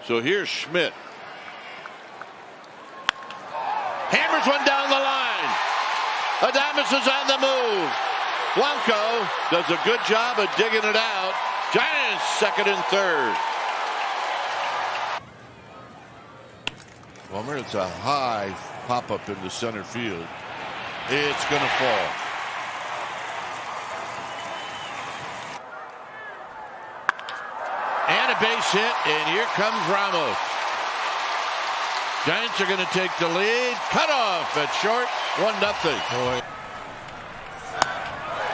So here's Schmidt. Hammers one down the line. Adames is on the move. Blanco does a good job of digging it out. Giants second and third. Wilmer, it's a high pop-up into center field. It's going to fall. And a base hit, and here comes Ramos. Giants are going to take the lead. Cut off at short, 1-0.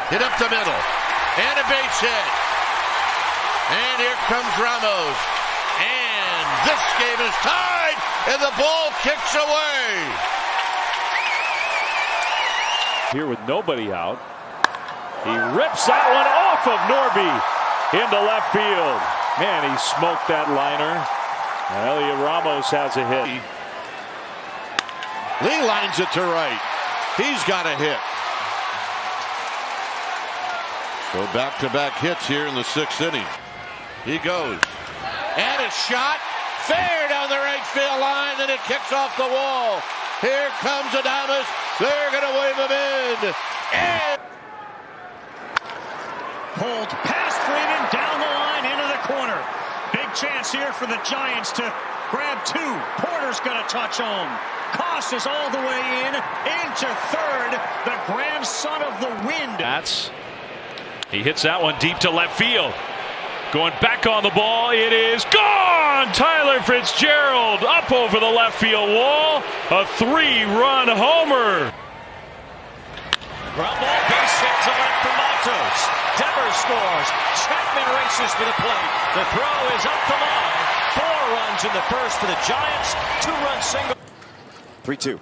Hit up the middle, and a base hit. And here comes Ramos. And this game is tied, and the ball kicks away. Here with nobody out. He rips that one off of Norby into left field. Man, he smoked that liner. And Heliot Ramos has a hit. Lee lines it to right. He's got a hit. So back-to-back hits here in the 6th inning. He goes. And a shot. Fair down the right field line. And it kicks off the wall. Here comes Adames. They're going to wave him in. And hold past Freeman down the line into the corner. Big chance here for the Giants to grab two. Porter's going to touch home. Koss is all the way into third. The grandson of the wind. He hits that one deep to left field. Going back on the ball, it is gone! Tyler Fitzgerald up over the left field wall. A 3-run homer. Ground ball, base hit to left for Matos. Devers scores. Chapman races to the plate. The throw is up the line. 4 runs in the first for the Giants. 2-run single. 3-2.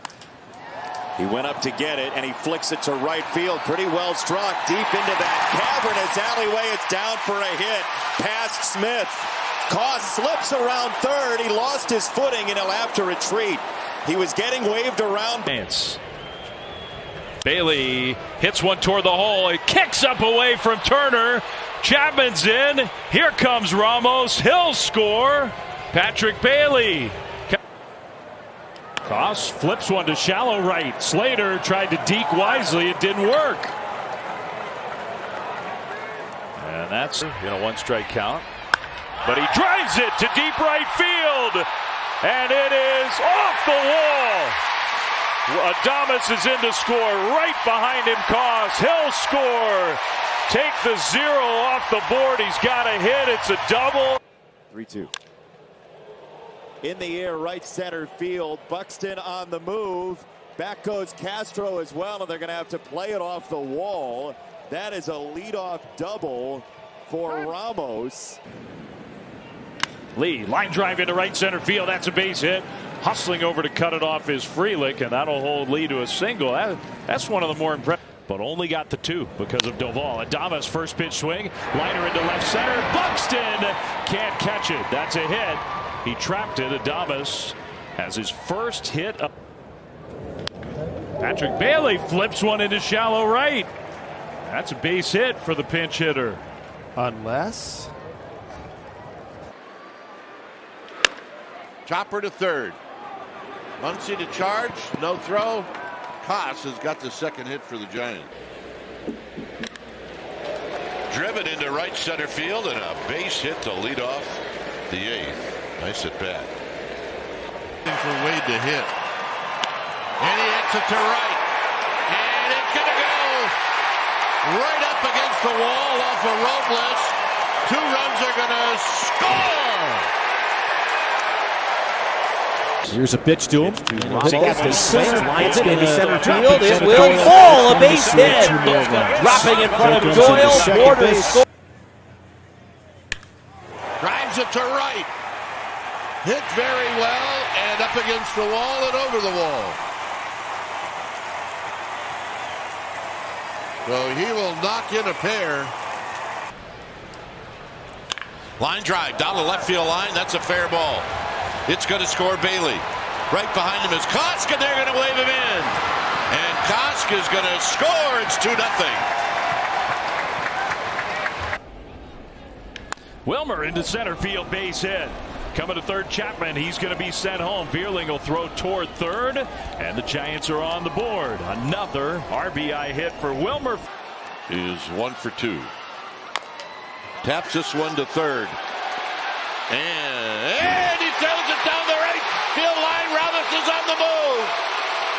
He went up to get it, and he flicks it to right field. Pretty well struck deep into that cavernous alleyway. It's down for a hit. Past Smith. Koss slips around third. He lost his footing, and he'll have to retreat. He was getting waved around. Bailey hits one toward the hole. It kicks up away from Turner. Chapman's in. Here comes Ramos. He'll score. Patrick Bailey. Koss flips one to shallow right. Slater tried to deke wisely. It didn't work. And that's in a 1-strike count. But he drives it to deep right field. And it is off the wall. Adames is in to score. Right behind him, Koss. He'll score. Take the 0 off the board. He's got a hit. It's a double. 3-2. In the air, right center field. Buxton on the move. Back goes Castro as well, and they're going to have to play it off the wall. That is a leadoff double for Ramos. Lee, line drive into right center field. That's a base hit. Hustling over to cut it off is Frelick, and that'll hold Lee to a single. That's one of the more impressive. But only got the 2 because of Doval. Adames first pitch swing. Liner into left center. Buxton can't catch it. That's a hit. He trapped it. Adames has his first hit. Patrick Bailey flips one into shallow right. That's a base hit for the pinch hitter. Unless. Chopper to third. Muncy to charge. No throw. Koss has got the second hit for the Giants. Driven into right center field and a base hit to lead off the 8th. Nice at bat. For Wade to hit. And he hits it to right. And it's going to go right up against the wall off of Robles. 2 runs are going to score. Here's a pitch to him. Lines it into center field. It will fall. A base hit. Dropping in front of Doyle. Borders score. Drives it to right. Hit very well and up against the wall and over the wall. So he will knock in a pair. Line drive down the left field line. That's a fair ball. It's going to score Bailey. Right behind him is Koska. They're going to wave him in. And Koska is going to score. It's 2-0. Wilmer into center field, base hit. Coming to third, Chapman. He's going to be sent home. Vierling will throw toward third, and the Giants are on the board. Another RBI hit for Wilmer. Is 1 for 2. Taps this one to third. And he throws it down the right field line. Ramos is on the move.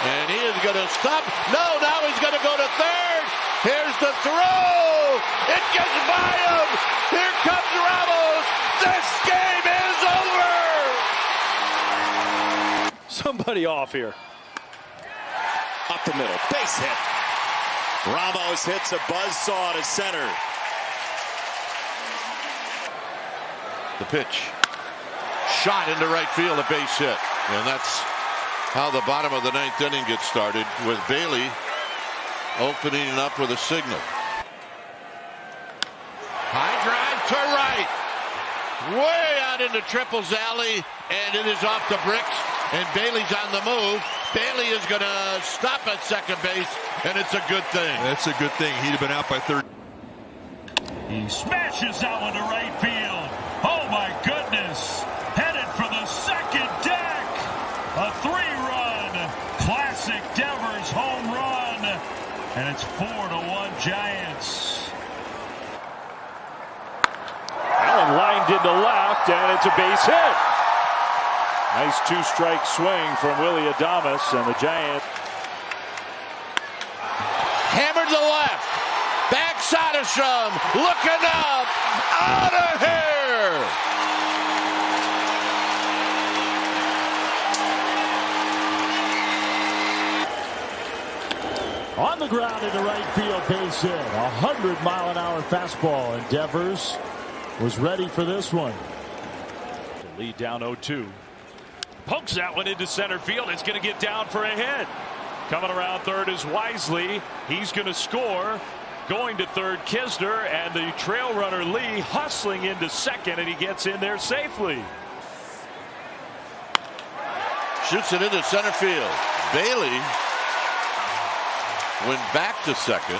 And he is going to stop. No, now he's going to go to third. Here's the throw. It gets by him. Here comes Ramos. This game is over. Somebody off here. Up the middle. Base hit. Ramos hits a buzzsaw to center. The pitch. Shot into right field, a base hit. And that's how the bottom of the ninth inning gets started, with Bailey opening up with a signal. High drive to right. Way out into Triple's alley, and it is off the bricks, and Bailey's on the move. Bailey is going to stop at second base, and it's a good thing. That's a good thing. He'd have been out by third. He smashes that one to right field. Oh my goodness. Headed for the second deck. A 3-run classic Devers home run. And it's 4-1 Giants. Allen lined into left, and it's a base hit. Nice two-strike swing from Willy Adames, and the Giants. Hammered to left. Back Soderstrom. Looking up. Out of here. On the ground into right field, base hit. 100-mile-an-hour fastball, and Devers was ready for this one. The lead down 0-2. Pokes that one into center field. It's going to get down for a hit. Coming around third is Wisely. He's going to score. Going to third, Kisner, and the trail runner Lee hustling into second, and he gets in there safely. Shoots it into center field. Bailey went back to second.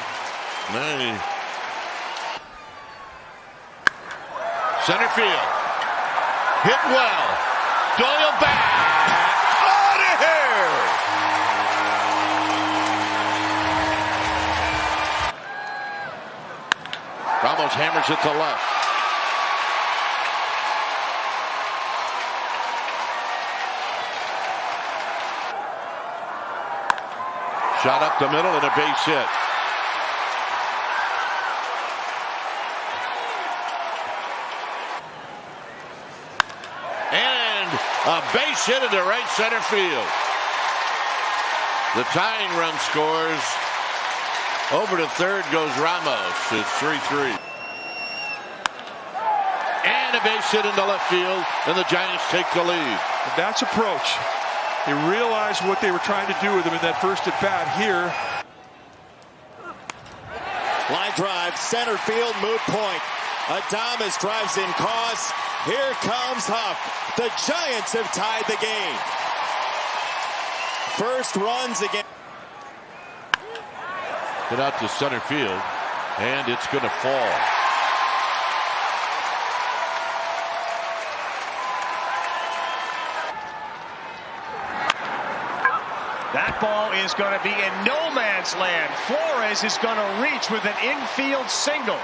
Center field. Hit well. Doyle back. Out of here. Ramos hammers it to left. Shot up the middle and a base hit. And a base hit into right center field. The tying run scores. Over to third goes Ramos. It's 3-3. And a base hit into left field, and the Giants take the lead. That's approach. They realized what they were trying to do with him in that first at bat here. Line drive, center field, moot point. Adames drives in Cos. Here comes Huff. The Giants have tied the game. First runs again. Get out to center field, and it's going to fall. That ball is going to be in no man's land. Flores is going to reach with an infield single.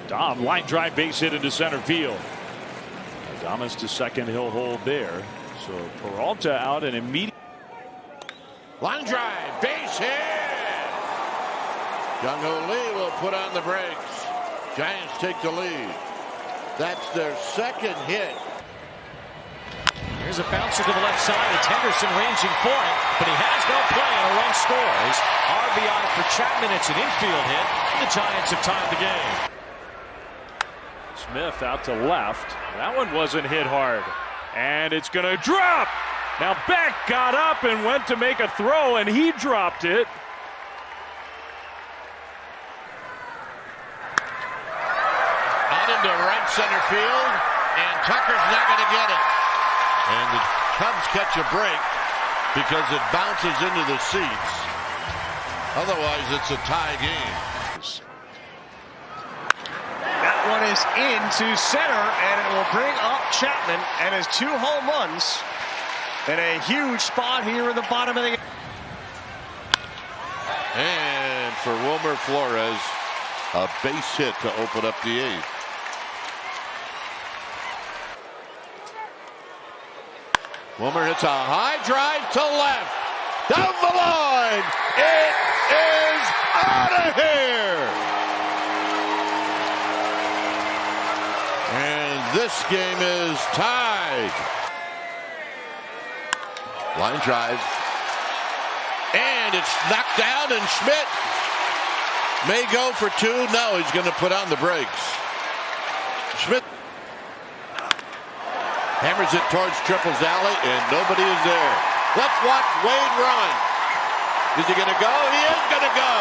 Dom, line drive, base hit into center field. Adames to second, he'll hold there. So Peralta out and immediate. Line drive, base hit. Jung-Hoo Lee will put on the brakes. Giants take the lead. That's their second hit. Here's a bouncer to the left side. It's Henderson ranging for it, but he has no play and a run scores. RBI for Chapman. It's an infield hit. The Giants have tied the game. Smith out to left. That one wasn't hit hard. And it's going to drop. Now Beck got up and went to make a throw, and he dropped it. Out into right center field, and Tucker's not going to get it. And the Cubs catch a break because it bounces into the seats. Otherwise, it's a tie game. That one is into center, and it will bring up Chapman and his 2 home runs in a huge spot here in the bottom of the game. And for Wilmer Flores, a base hit to open up the 8th. Wilmer hits a high drive to left. Down the line. It is out of here. And this game is tied. Line drive. And it's knocked down, and Schmidt may go for 2. No, he's going to put on the brakes. Schmidt hammers it towards Triples Alley, and nobody is there. Let's watch Wade run. Is he going to go? He is going to go.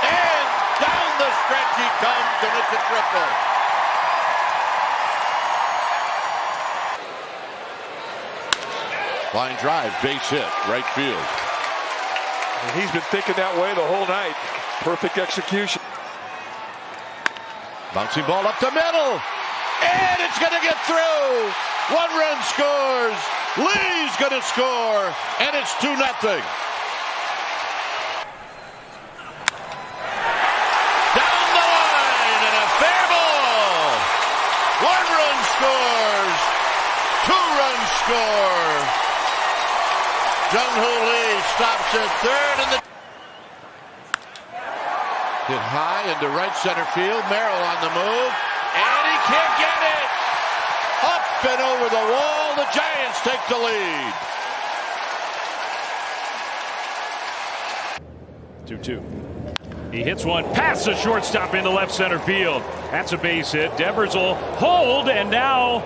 And down the stretch he comes, and it's a triple. Line drive, base hit, right field. And he's been thinking that way the whole night. Perfect execution. Bouncing ball up the middle. And it's going to get through. 1 run scores. Lee's going to score. And it's 2-0. Down the line and a fair ball. 1 run scores. 2 runs score. Jung-Hoo Lee stops at third. And the hit high into right center field. Merrill on the move. And he can't get it. Up and over the wall. The Giants take the lead. 2-2. He hits one past the shortstop into left center field. That's a base hit. Devers will hold, and now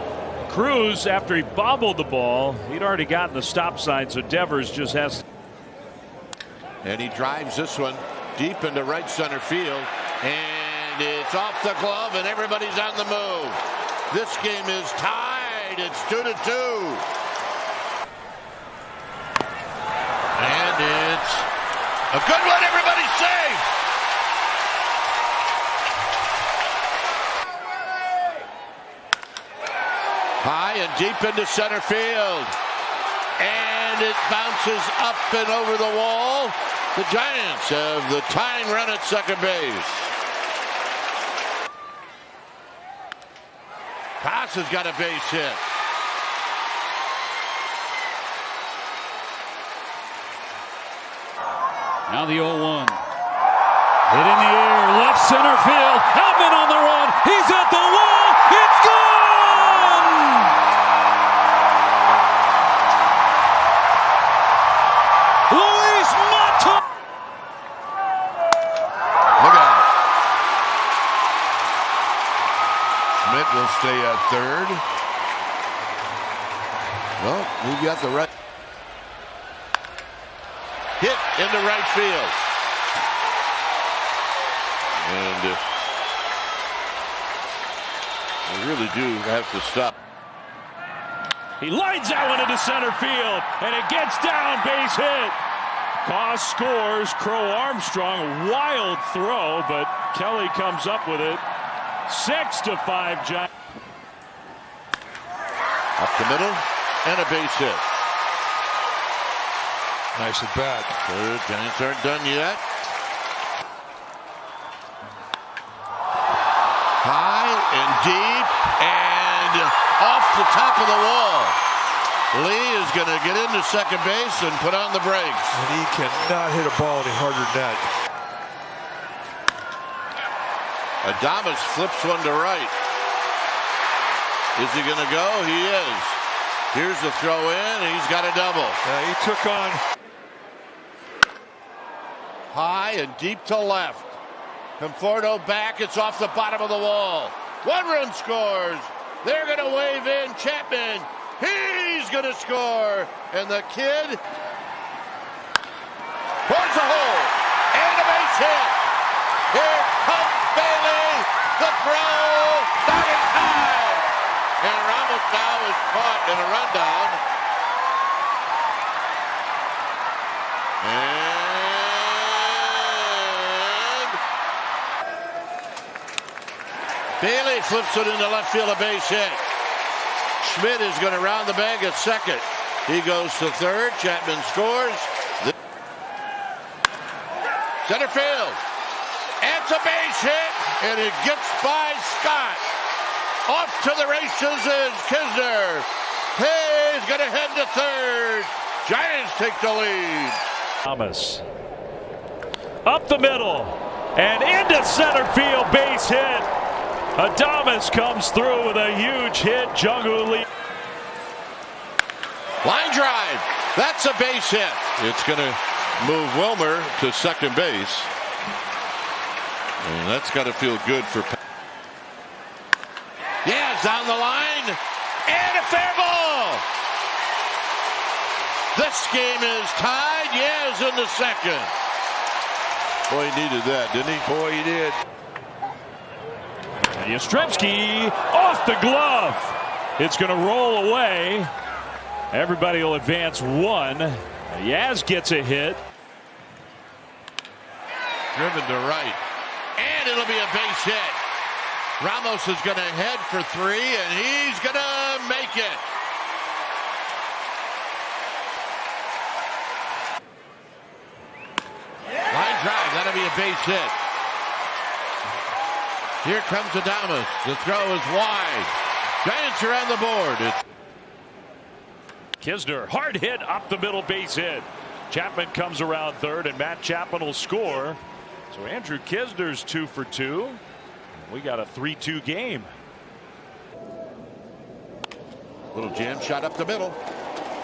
Cruz, after he bobbled the ball, he'd already gotten the stop sign, so Devers just has. And he drives this one deep into right center field. And it's off the glove, and everybody's on the move. This game is tied. It's 2-2. And it's a good one. Everybody's safe. High and deep into center field. And it bounces up and over the wall. The Giants have the tying run at second base. Koss has got a base hit. Now the 0-1. Hit in the air, left center field. Outman on the run. He's at the wall. It's gone! Luis Mata. Look out. Schmidt will stay at third. Well, we got the right. Hit into right field. And we really do have to stop. He lines that one into center field, and it gets down, base hit. Koss scores. Crow Armstrong, wild throw, but Kelly comes up with it. 6-5 Giants. Up the middle, and a base hit. Nice at bat. The Giants aren't done yet. High and deep and off the top of the wall. Lee is going to get into second base and put on the brakes. And he cannot hit a ball any harder than that. Adames flips one to right. Is he going to go? He is. Here's the throw in. He's got a double. He took on. High and deep to left. Conforto back. It's off the bottom of the wall. 1 run scores. They're going to wave in Chapman. He's going to score. And the kid towards the hole. And a base hit. Here comes Bailey. The throw. Not in time. And Ramos now is caught in a rundown. And big Ray flips it into left field, a base hit. Schmidt is going to round the bag at second. He goes to third. Chapman scores. Center field. It's a base hit, and it gets by Scott. Off to the races is Knizner. He's going to head to third. Giants take the lead. Thomas up the middle and into center field, base hit. Adames comes through with a huge hit. Jung-Hoo Lee. Line drive. That's a base hit. It's going to move Wilmer to second base. And that's got to feel good for. Yeah, it's down the line. And a fair ball. This game is tied. Yes, in the second. Boy, he needed that, didn't he? Boy, he did. And Yastrzemski off the glove. It's going to roll away. Everybody will advance one. Yaz gets a hit. Driven to right. And it'll be a base hit. Ramos is going to head for three, and he's going to make it. Line drive. That'll be a base hit. Here comes Adames. The throw is wide. Giants are on the board. Knizner, hard hit up the middle, base hit. Chapman comes around third, and Matt Chapman will score. So Andrew Knizner's 2 for 2. We got a 3-2 game. Little jam shot up the middle.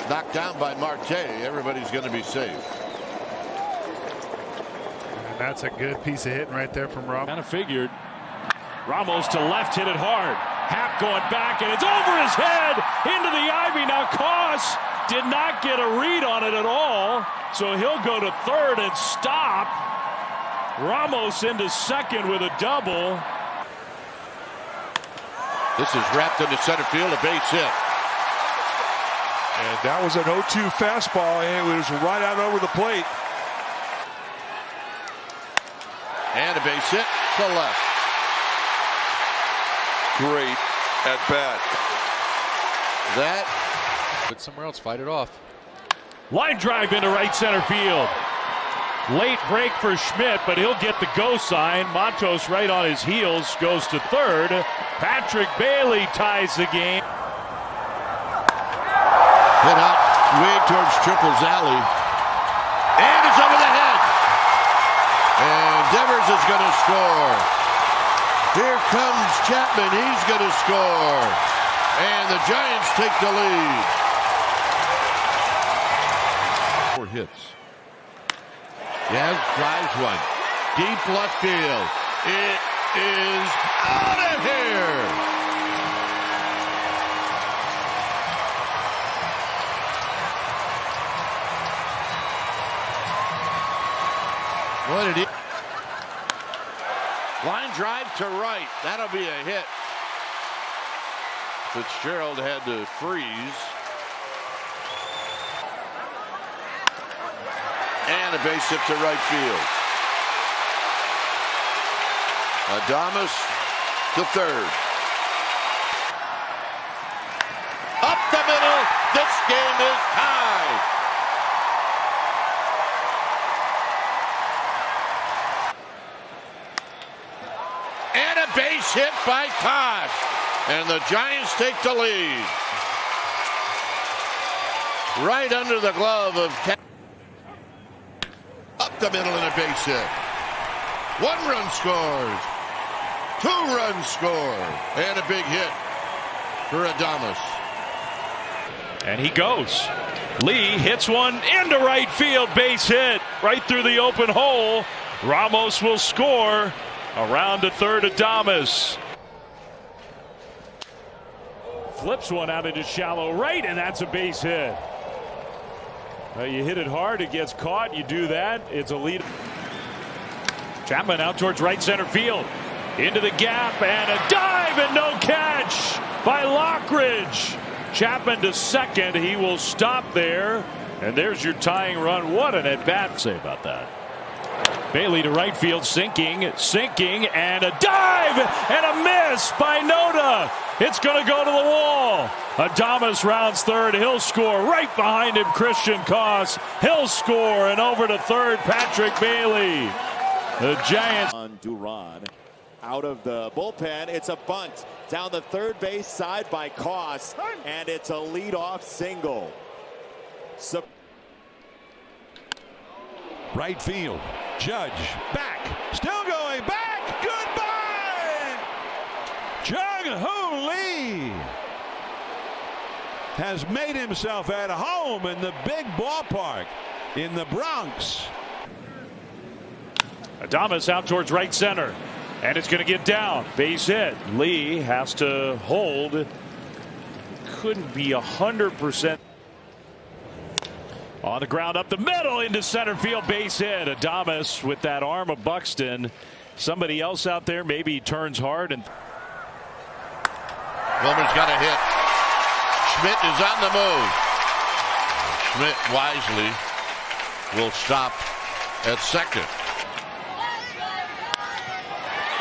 Knocked down by Marte. Everybody's going to be safe. And that's a good piece of hitting right there from Ramos. Kind of figured. Ramos to left, hit it hard. Happ going back, and it's over his head into the ivy. Now Koss did not get a read on it at all, so he'll go to third and stop. Ramos into second with a double. This is wrapped into center field, a base hit. And that was an 0-2 fastball, and it was right out over the plate. And a base hit to left. Great at bat. That. But somewhere else, fight it off. Line drive into right center field. Late break for Schmidt, but he'll get the go sign. Matos right on his heels goes to third. Patrick Bailey ties the game. Hit out way towards Triple's alley. And it's over the head. And Devers is going to score. Here comes Chapman. He's going to score. And the Giants take the lead. 4 hits. Yaz drives one. Deep left field. It is out of here. What did he? Line drive to right. That'll be a hit. Fitzgerald had to freeze. And a base hit to right field. Adames to third. Up the middle. This game is tied. And a base hit by Todd. And the Giants take the lead. Right under the glove of up the middle and a base hit. 1 run scores. 2 runs score. And a big hit for Adames. And he goes. Lee hits one into right field, base hit right through the open hole. Ramos will score. Around to third, Adames. Flips one out into shallow right, and that's a base hit. You hit it hard, it gets caught, you do that, it's a lead. Chapman out towards right center field. Into the gap, and a dive and no catch by Lockridge. Chapman to second, he will stop there. And there's your tying run. What an at-bat. Say about that. Bailey to right field, sinking, and a dive and a miss by Noda. It's going to go to the wall. Adames rounds third. He'll score. Right behind him, Christian Koss. He'll score, and over to third, Patrick Bailey. The Giants. On Duran out of the bullpen. It's a bunt down the third base side by Koss, and it's a leadoff single. Right field. Judge back. Still going back. Goodbye. Jung-Hoo Lee has made himself at home in the big ballpark in the Bronx. Adames out towards right center. And it's going to get down. Base hit. Lee has to hold. Couldn't be 100%. On the ground up the middle into center field, base hit. Adames with that arm of Buxton. Somebody else out there maybe turns hard. And Wilmer's got a hit. Schmidt is on the move. Schmidt wisely will stop at second.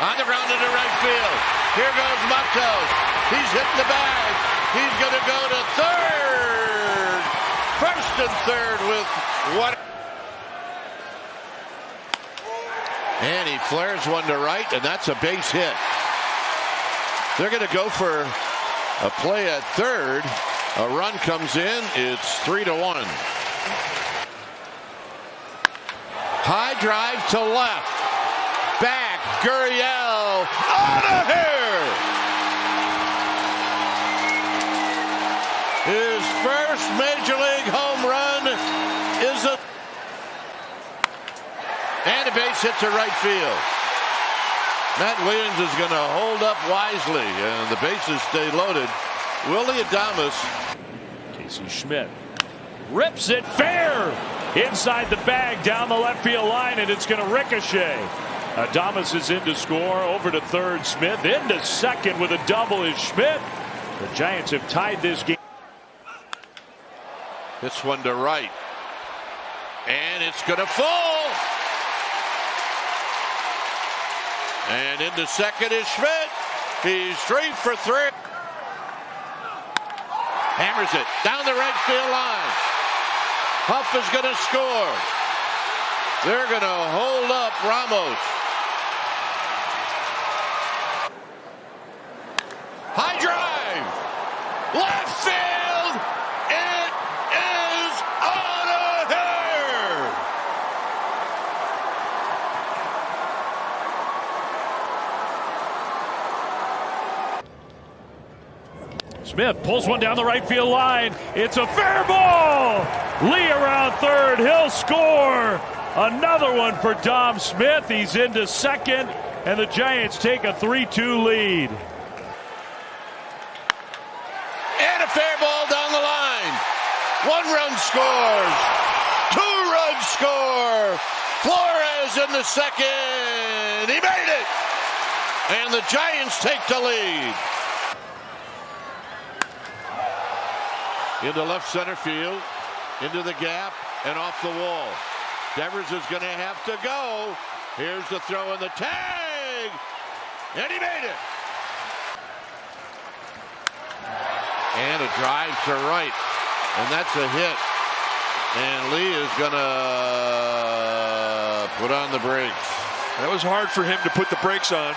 On the ground into right field. Here goes Matos. He's hitting the bag. He's going to go to third. First and third with one. And he flares one to right, and that's a base hit. They're going to go for a play at third. A run comes in. It's 3-1. High drive to left. Back, Gurriel, out of here! His first Major League home run is and a base hit to right field. Matt Williams is going to hold up wisely, and the bases stay loaded. Willy Adames. Casey Schmidt rips it fair inside the bag down the left field line, and it's going to ricochet. Adames is in to score. Over to third, Smith. Into second with a double is Schmidt. The Giants have tied this game. This one to right. And it's going to fall. And into second is Schmidt. He's 3 for 3. Hammers it down the right field line. Huff is going to score. They're going to hold up Ramos. High drive. Left field. It is out of here. Smith pulls one down the right field line. It's a fair ball. Lee around third. He'll score. Another one for Dom Smith. He's into second, and the Giants take a 3-2 lead. And a fair ball down the line. 1 run scores. 2 runs score. Flores in the second. He made it. And the Giants take the lead. Into left center field. Into the gap and off the wall. Devers is going to have to go. Here's the throw in the tag. And he made it. And a drive to right. And that's a hit. And Lee is going to put on the brakes. That was hard for him to put the brakes on.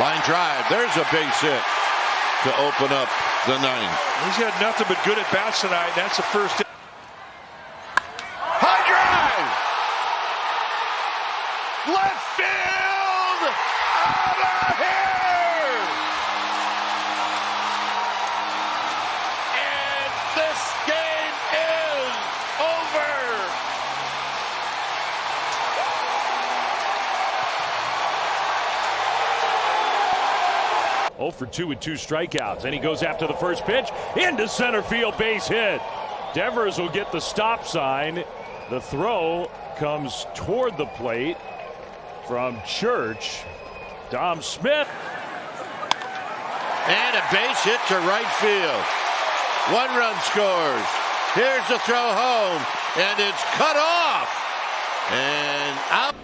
Line drive. There's a base hit to open up the 9th. He's had nothing but good at bats tonight. That's the first hit. High drive. Left field. Out of here. And this game is over. 0 for 2 with 2 strikeouts, and he goes after the first pitch into center field, base hit. Devers will get the stop sign. The throw comes toward the plate from Church. Dom Smith. And a base hit to right field. 1 run scores. Here's the throw home. and it's cut off. And out.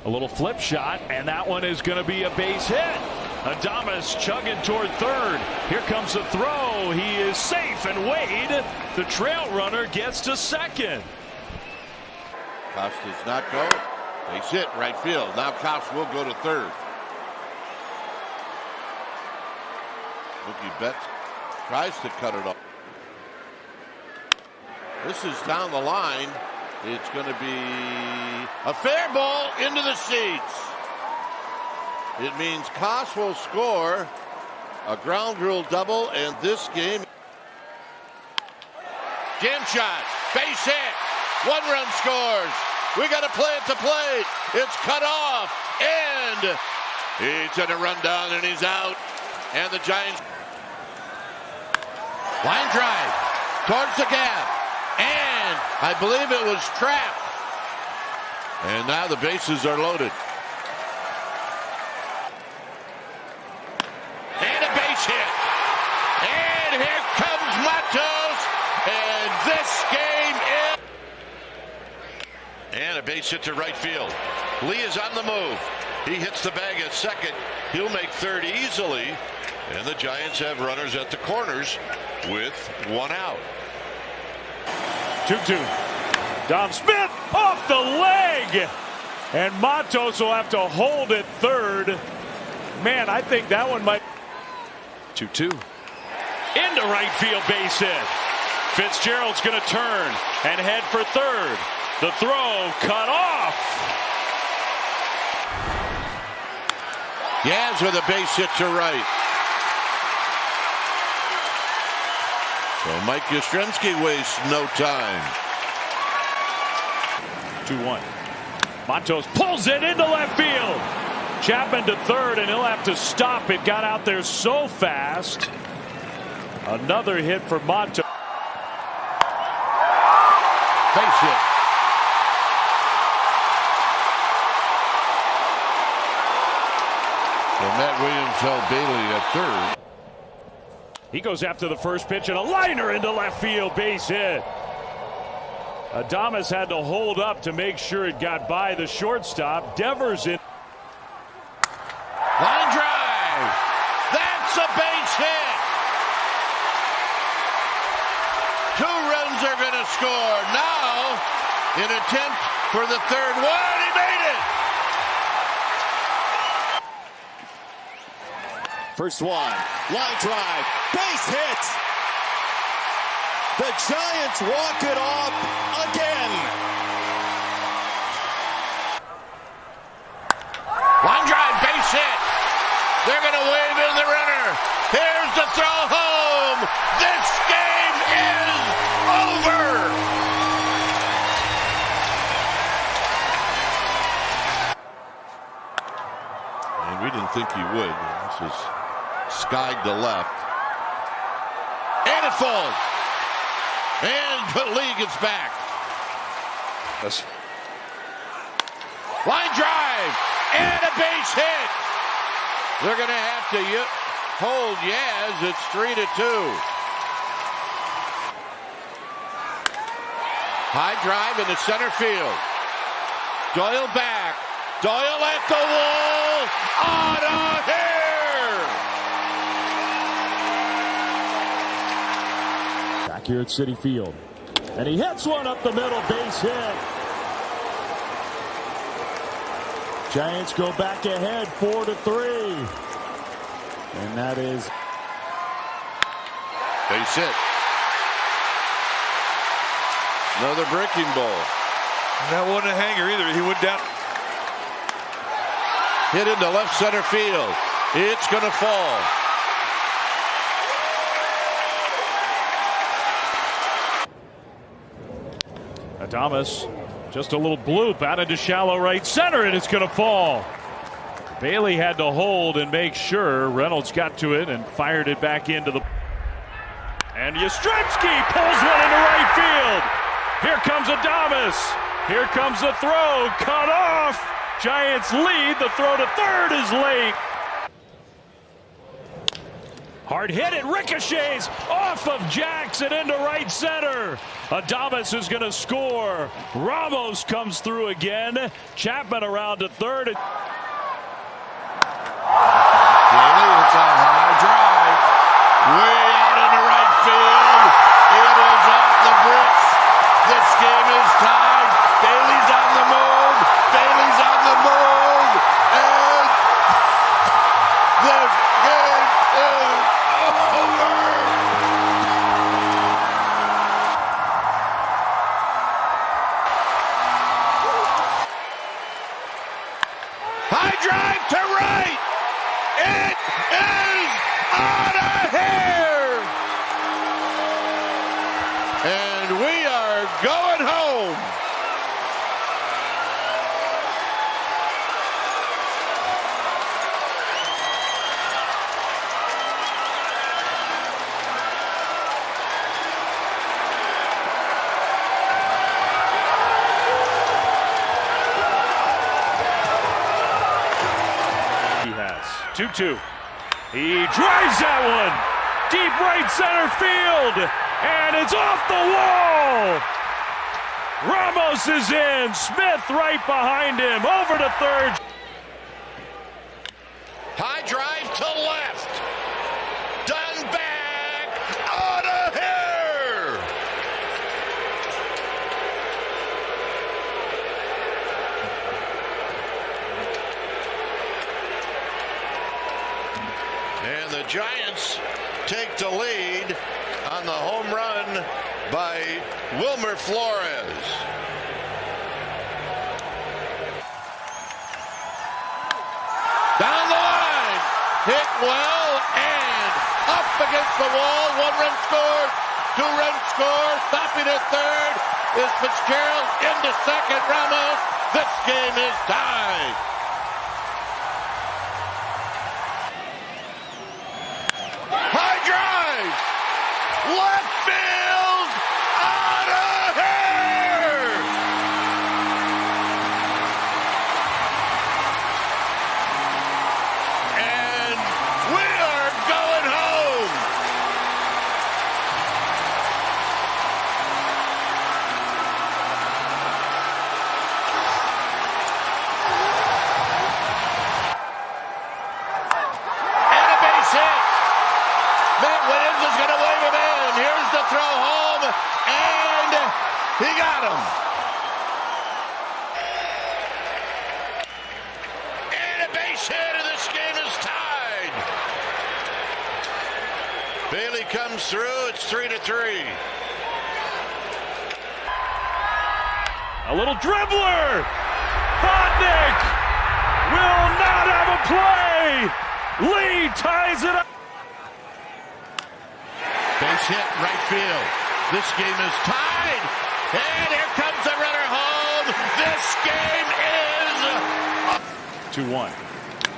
A little flip shot, and that one is going to be a base hit. Adames chugging toward third. Here comes the throw. He is safe, and Wade, the trail runner, gets to second. Koss does not go. Base hit, right field. Now Koss will go to third. Mookie Betts tries to cut it off. This is down the line. It's going to be a fair ball into the seats. It means Koss will score a ground rule double, and this game. Jam shot, base hit, 1-run scores. We got to play at the plate. It's cut off, and he's going to run down, and he's out. And the Giants. Line drive towards the gap, and I believe it was trapped. And now the bases are loaded. And a base hit. And here comes Matos. And this game is. And a base hit to right field. Lee is on the move. He hits the bag at second. He'll make third easily. And the Giants have runners at the corners with 1 out. 2-2. Dom Smith off the leg. And Matos will have to hold it third. Man, I think that one might. 2-2. Into right field, base hit. Fitzgerald's going to turn and head for third. The throw cut off. Yaz with a base hit to right. So Mike Yastrzemski wastes no time. 2-1. Matos pulls it into left field. Chapman to third, and he'll have to stop. It got out there so fast. Another hit for Matos. Base hit. So Matt Williams held Bailey at third. He goes after the first pitch, and a liner into left field, base hit. Adames had to hold up to make sure it got by the shortstop. Devers in. Line drive. That's a base hit. 2 runs are going to score. Now, an attempt for the third one. He made it. First one, line drive, base hit. The Giants walk it off again. Line drive, base hit. They're going to wave in the runner. Here's the throw home. This game is over. And we didn't think he would. This is skied to left. And it falls. And Lee gets back. Yes. Line drive. And a base hit. They're going to have to hold Yaz. It's 3-2. High drive into center field. Doyle back. Doyle at the wall. On a hair. Back here at Citi Field. And he hits one up the middle, base hit. Giants go back ahead 4-3. And that is base hit. Another breaking ball. That wasn't a hanger either. He went down. Hit into left center field. It's going to fall. Adames, just a little bloop out into shallow right center, and it's going to fall. Bailey had to hold and make sure. Reynolds got to it and fired it back into the. And Yastrzemski pulls one into right field. Here comes Adames. Here comes the throw. Cut off. Giants lead. The throw to third is late. Hard hit, it ricochets off of Jackson into right center. Adames is going to score. Ramos comes through again. Chapman around to third. It's a high drive. Way out into right field. It is off the bricks. This game is tied. Bailey's on the move. Bailey's on the move. And the game is over. High drive to right. It is out of here. And we are going home. He has 2-2. He drives that one deep right center field, and it's off the wall. Ramos is in. Smith right behind him. Over to third. High drive to left. Done back. Out of here. And the Giants take the lead on the home run by Wilmer Flores. Down the line, hit well and up against the wall. 1 run scored, 2 run scored. Stopping at third is Fitzgerald into second. Ramos. This game is tied. High drive, left field, out of here. And we are going home. And a base hit. Matt Williams is going to wave him in. Here's the throw home, and he got him. And a base hit, and this game is tied. Bailey comes through. It's 3-3. A little dribbler. Bodnick will not have a play. Lee ties it up. Base hit, right field. This game is tied. And here comes the runner home. This game is 2-1.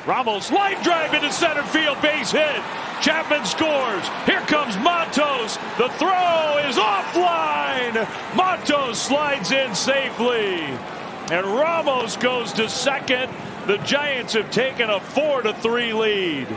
Ramos line drive into center field, base hit. Chapman scores. Here comes Matos. The throw is offline. Matos slides in safely. And Ramos goes to second. The Giants have taken a 4-3 lead.